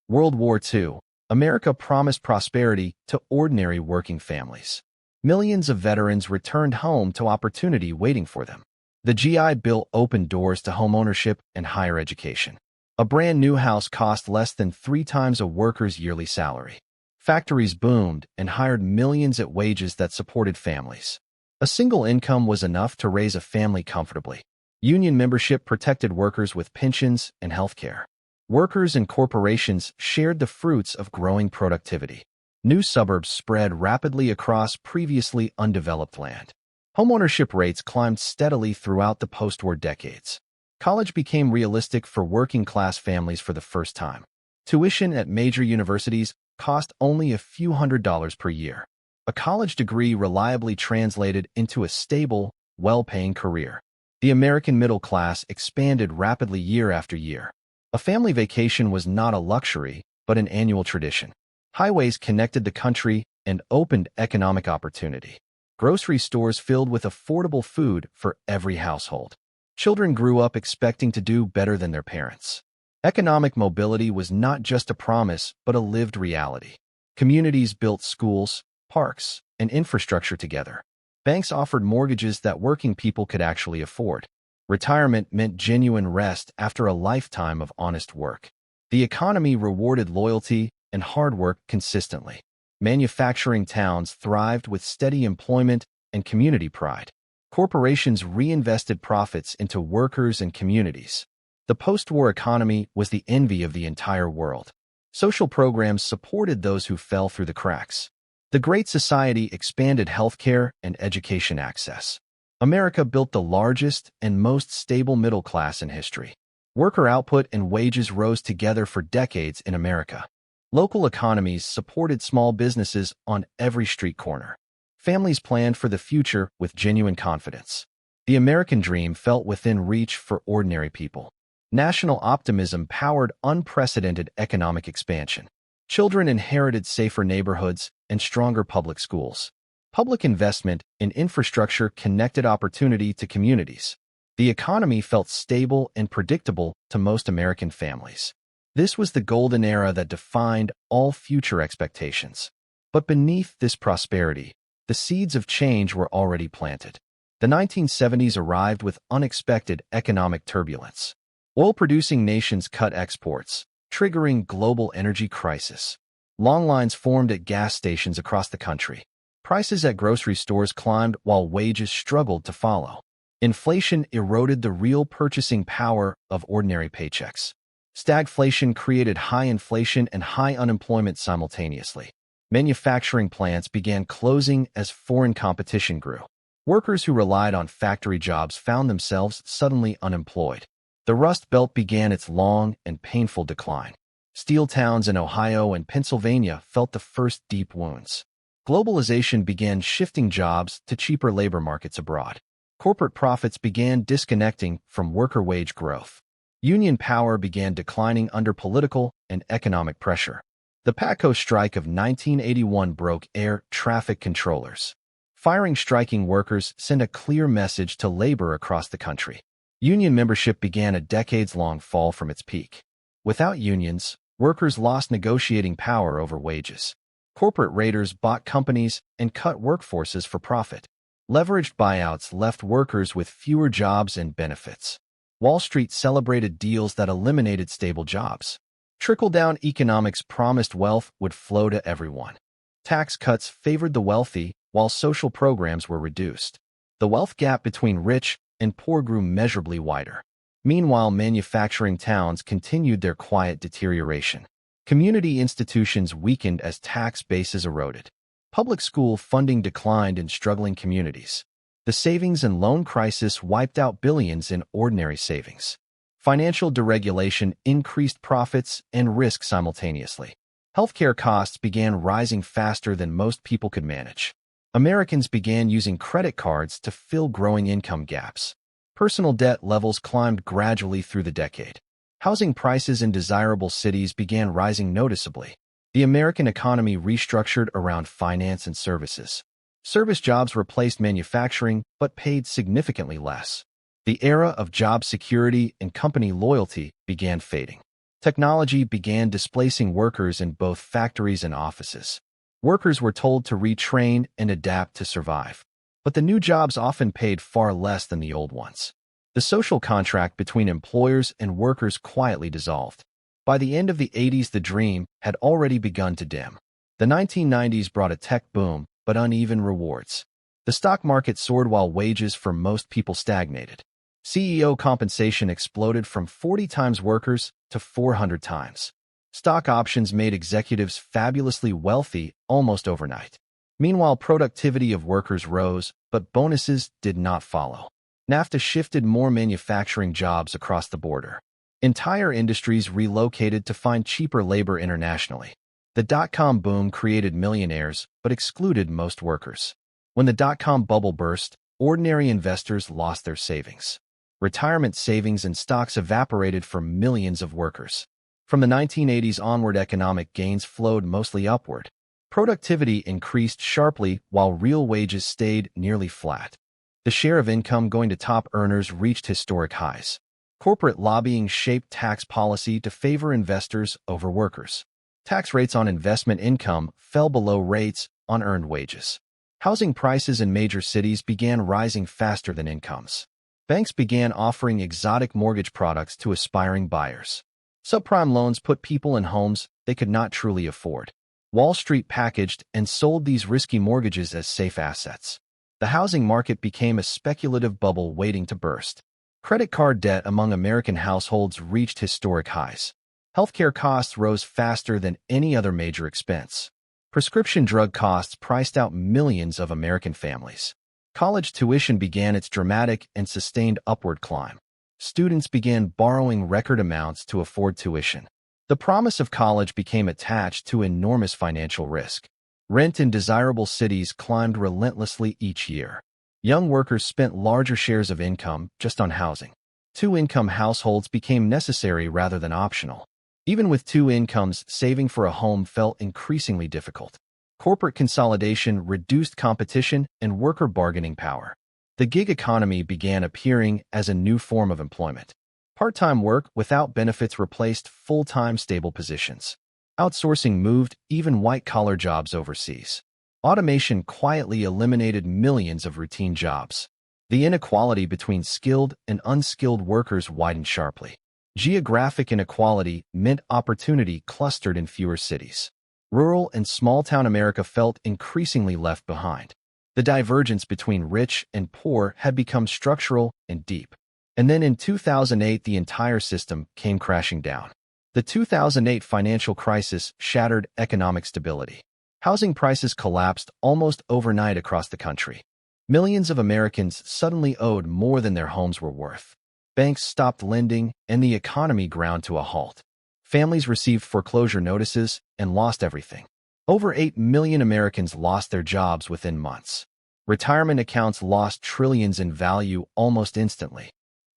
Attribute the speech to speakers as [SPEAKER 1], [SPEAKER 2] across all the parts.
[SPEAKER 1] World War II. America promised prosperity to ordinary working families. Millions of veterans returned home to opportunity waiting for them. The GI Bill opened doors to homeownership and higher education. A brand new house cost less than 3 times a worker's yearly salary. Factories boomed and hired millions at wages that supported families. A single income was enough to raise a family comfortably. Union membership protected workers with pensions and health care. Workers and corporations shared the fruits of growing productivity. New suburbs spread rapidly across previously undeveloped land. Homeownership rates climbed steadily throughout the post-war decades. College became realistic for working-class families for the first time. Tuition at major universities cost only a few $100s per year. A college degree reliably translated into a stable, well-paying career. The American middle class expanded rapidly year after year. A family vacation was not a luxury, but an annual tradition. Highways connected the country and opened economic opportunity. Grocery stores filled with affordable food for every household. Children grew up expecting to do better than their parents. Economic mobility was not just a promise, but a lived reality. Communities built schools, parks, and infrastructure together. Banks offered mortgages that working people could actually afford. Retirement meant genuine rest after a lifetime of honest work. The economy rewarded loyalty and hard work consistently. Manufacturing towns thrived with steady employment and community pride. Corporations reinvested profits into workers and communities. The post-war economy was the envy of the entire world. Social programs supported those who fell through the cracks. The Great Society expanded healthcare and education access. America built the largest and most stable middle class in history. Worker output and wages rose together for decades in America. Local economies supported small businesses on every street corner. Families planned for the future with genuine confidence. The American dream felt within reach for ordinary people. National optimism powered unprecedented economic expansion. Children inherited safer neighborhoods and stronger public schools. Public investment in infrastructure connected opportunity to communities. The economy felt stable and predictable to most American families. This was the golden era that defined all future expectations. But beneath this prosperity, the seeds of change were already planted. The 1970s arrived with unexpected economic turbulence. Oil-producing nations cut exports, triggering global energy crisis. Long lines formed at gas stations across the country. Prices at grocery stores climbed while wages struggled to follow. Inflation eroded the real purchasing power of ordinary paychecks. Stagflation created high inflation and high unemployment simultaneously. Manufacturing plants began closing as foreign competition grew. Workers who relied on factory jobs found themselves suddenly unemployed. The Rust Belt began its long and painful decline. Steel towns in Ohio and Pennsylvania felt the first deep wounds. Globalization began shifting jobs to cheaper labor markets abroad. Corporate profits began disconnecting from worker wage growth. Union power began declining under political and economic pressure. The PATCO strike of 1981 broke air traffic controllers. Firing striking workers sent a clear message to labor across the country. Union membership began a decades-long fall from its peak. Without unions, workers lost negotiating power over wages. Corporate raiders bought companies and cut workforces for profit. Leveraged buyouts left workers with fewer jobs and benefits. Wall Street celebrated deals that eliminated stable jobs. Trickle-down economics promised wealth would flow to everyone. Tax cuts favored the wealthy, while social programs were reduced. The wealth gap between rich and poor grew measurably wider. Meanwhile, manufacturing towns continued their quiet deterioration. Community institutions weakened as tax bases eroded. Public school funding declined in struggling communities. The savings and loan crisis wiped out billions in ordinary savings. Financial deregulation increased profits and risk simultaneously. Healthcare costs began rising faster than most people could manage. Americans began using credit cards to fill growing income gaps. Personal debt levels climbed gradually through the decade. Housing prices in desirable cities began rising noticeably. The American economy restructured around finance and services. Service jobs replaced manufacturing but paid significantly less. The era of job security and company loyalty began fading. Technology began displacing workers in both factories and offices. Workers were told to retrain and adapt to survive. But the new jobs often paid far less than the old ones. The social contract between employers and workers quietly dissolved. By the end of the 80s, the dream had already begun to dim. The 1990s brought a tech boom, but uneven rewards. The stock market soared while wages for most people stagnated. CEO compensation exploded from 40 times workers to 400 times. Stock options made executives fabulously wealthy almost overnight. Meanwhile, productivity of workers rose, but bonuses did not follow. NAFTA shifted more manufacturing jobs across the border. Entire industries relocated to find cheaper labor internationally. The dot-com boom created millionaires, but excluded most workers. When the dot-com bubble burst, ordinary investors lost their savings. Retirement savings and stocks evaporated for millions of workers. From the 1980s onward, economic gains flowed mostly upward. Productivity increased sharply while real wages stayed nearly flat. The share of income going to top earners reached historic highs. Corporate lobbying shaped tax policy to favor investors over workers. Tax rates on investment income fell below rates on earned wages. Housing prices in major cities began rising faster than incomes. Banks began offering exotic mortgage products to aspiring buyers. Subprime loans put people in homes they could not truly afford. Wall Street packaged and sold these risky mortgages as safe assets. The housing market became a speculative bubble waiting to burst. Credit card debt among American households reached historic highs. Healthcare costs rose faster than any other major expense. Prescription drug costs priced out millions of American families. College tuition began its dramatic and sustained upward climb. Students began borrowing record amounts to afford tuition. The promise of college became attached to enormous financial risk. Rent in desirable cities climbed relentlessly each year. Young workers spent larger shares of income just on housing. Two-income households became necessary rather than optional. Even with two incomes, saving for a home felt increasingly difficult. Corporate consolidation reduced competition and worker bargaining power. The gig economy began appearing as a new form of employment. Part-time work without benefits replaced full-time stable positions. Outsourcing moved even white-collar jobs overseas. Automation quietly eliminated millions of routine jobs. The inequality between skilled and unskilled workers widened sharply. Geographic inequality meant opportunity clustered in fewer cities. Rural and small-town America felt increasingly left behind. The divergence between rich and poor had become structural and deep. And then in 2008, the entire system came crashing down. The 2008 financial crisis shattered economic stability. Housing prices collapsed almost overnight across the country. Millions of Americans suddenly owed more than their homes were worth. Banks stopped lending, and the economy ground to a halt. Families received foreclosure notices and lost everything. Over 8 million Americans lost their jobs within months. Retirement accounts lost trillions in value almost instantly.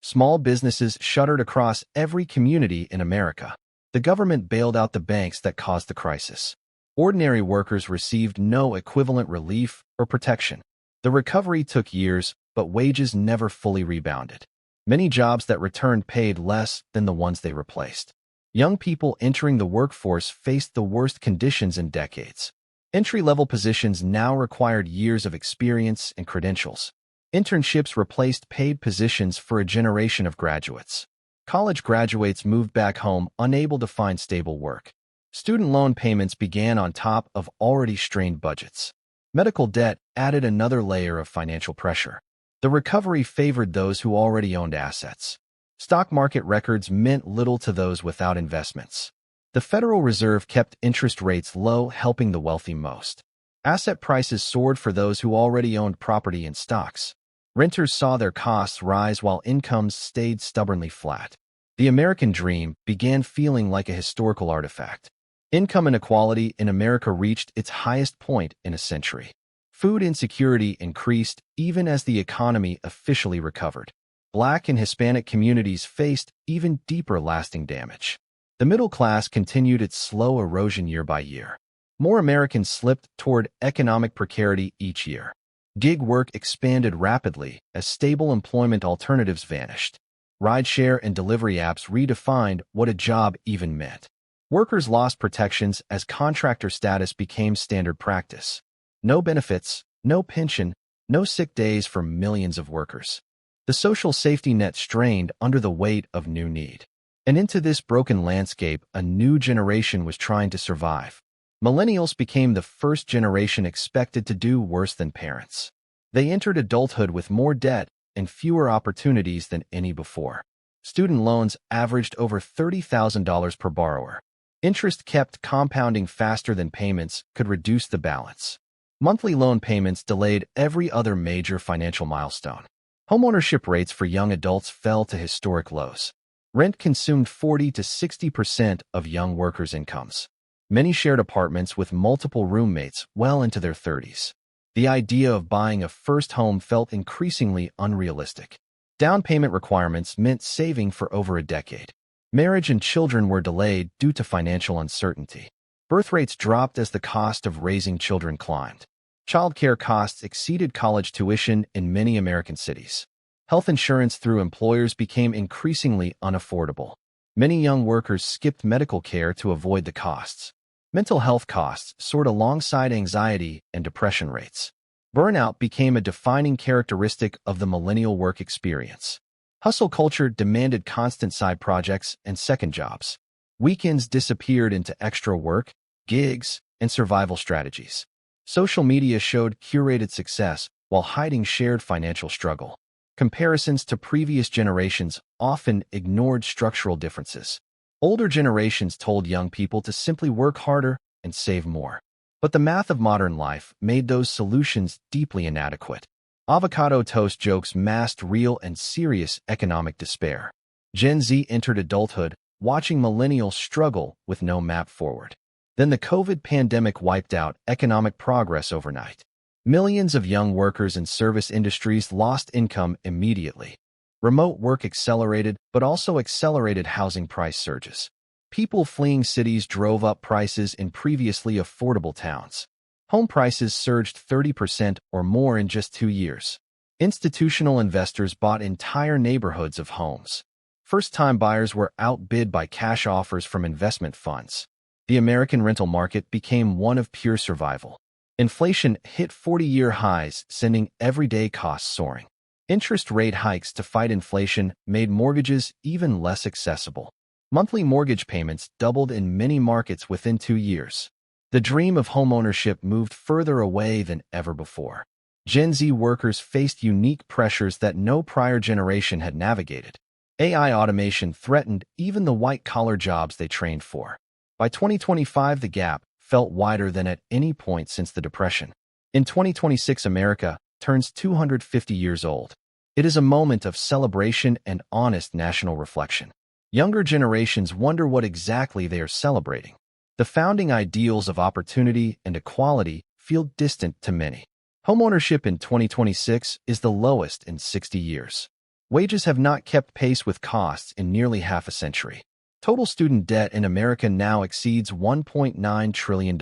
[SPEAKER 1] Small businesses shuttered across every community in America. The government bailed out the banks that caused the crisis. Ordinary workers received no equivalent relief or protection. The recovery took years, but wages never fully rebounded. Many jobs that returned paid less than the ones they replaced. Young people entering the workforce faced the worst conditions in decades. Entry-level positions now required years of experience and credentials. Internships replaced paid positions for a generation of graduates. College graduates moved back home unable to find stable work. Student loan payments began on top of already strained budgets. Medical debt added another layer of financial pressure. The recovery favored those who already owned assets. Stock market records meant little to those without investments. The Federal Reserve kept interest rates low, helping the wealthy most. Asset prices soared for those who already owned property and stocks. Renters saw their costs rise while incomes stayed stubbornly flat. The American dream began feeling like a historical artifact. Income inequality in America reached its highest point in a century. Food insecurity increased even as the economy officially recovered. Black and Hispanic communities faced even deeper lasting damage. The middle class continued its slow erosion year by year. More Americans slipped toward economic precarity each year. Gig work expanded rapidly as stable employment alternatives vanished. Rideshare and delivery apps redefined what a job even meant. Workers lost protections as contractor status became standard practice. No benefits, no pension, no sick days for millions of workers. The social safety net strained under the weight of new need. And into this broken landscape, a new generation was trying to survive. Millennials became the first generation expected to do worse than parents. They entered adulthood with more debt and fewer opportunities than any before. Student loans averaged over $30,000 per borrower. Interest kept compounding faster than payments could reduce the balance. Monthly loan payments delayed every other major financial milestone. Homeownership rates for young adults fell to historic lows. Rent consumed 40 to 60% of young workers' incomes. Many shared apartments with multiple roommates well into their 30s. The idea of buying a first home felt increasingly unrealistic. Down payment requirements meant saving for over a decade. Marriage and children were delayed due to financial uncertainty. Birth rates dropped as the cost of raising children climbed. Childcare costs exceeded college tuition in many American cities. Health insurance through employers became increasingly unaffordable. Many young workers skipped medical care to avoid the costs. Mental health costs soared alongside anxiety and depression rates. Burnout became a defining characteristic of the millennial work experience. Hustle culture demanded constant side projects and second jobs. Weekends disappeared into extra work, gigs, and survival strategies. Social media showed curated success while hiding shared financial struggle. Comparisons to previous generations often ignored structural differences. Older generations told young people to simply work harder and save more. But the math of modern life made those solutions deeply inadequate. Avocado toast jokes masked real and serious economic despair. Gen Z entered adulthood, watching millennials struggle with no map forward. Then the COVID pandemic wiped out economic progress overnight. Millions of young workers in service industries lost income immediately. Remote work accelerated, but also accelerated housing price surges. People fleeing cities drove up prices in previously affordable towns. Home prices surged 30% or more in just 2 years. Institutional investors bought entire neighborhoods of homes. First-time buyers were outbid by cash offers from investment funds. The American rental market became one of pure survival. Inflation hit 40-year highs, sending everyday costs soaring. Interest rate hikes to fight inflation made mortgages even less accessible. Monthly mortgage payments doubled in many markets within 2 years. The dream of homeownership moved further away than ever before. Gen Z workers faced unique pressures that no prior generation had navigated. AI automation threatened even the white-collar jobs they trained for. By 2025, the gap felt wider than at any point since the Depression. In 2026, America turns 250 years old. It is a moment of celebration and honest national reflection. Younger generations wonder what exactly they are celebrating. The founding ideals of opportunity and equality feel distant to many. Homeownership in 2026 is the lowest in 60 years. Wages have not kept pace with costs in nearly half a century. Total student debt in America now exceeds $1.9 trillion.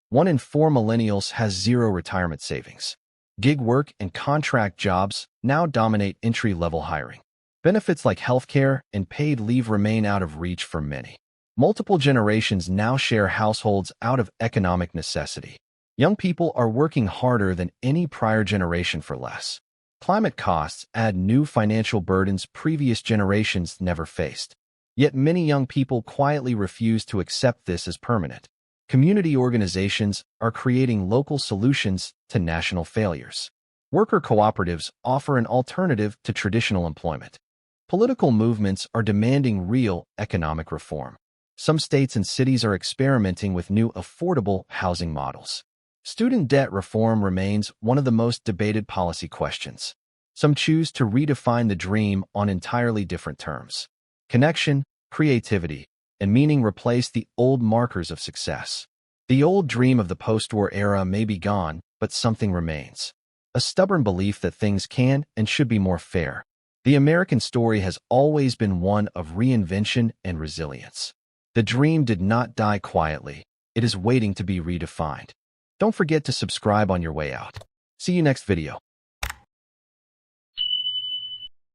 [SPEAKER 1] 1 in 4 millennials has zero retirement savings. Gig work and contract jobs now dominate entry-level hiring. Benefits like healthcare and paid leave remain out of reach for many. Multiple generations now share households out of economic necessity. Young people are working harder than any prior generation for less. Climate costs add new financial burdens previous generations never faced. Yet many young people quietly refuse to accept this as permanent. Community organizations are creating local solutions to national failures. Worker cooperatives offer an alternative to traditional employment. Political movements are demanding real economic reform. Some states and cities are experimenting with new affordable housing models. Student debt reform remains one of the most debated policy questions. Some choose to redefine the dream on entirely different terms. Connection, creativity, and meaning replace the old markers of success. The old dream of the post-war era may be gone, but something remains. A stubborn belief that things can and should be more fair. The American story has always been one of reinvention and resilience. The dream did not die quietly. It is waiting to be redefined. Don't forget to subscribe on your way out. See you next video.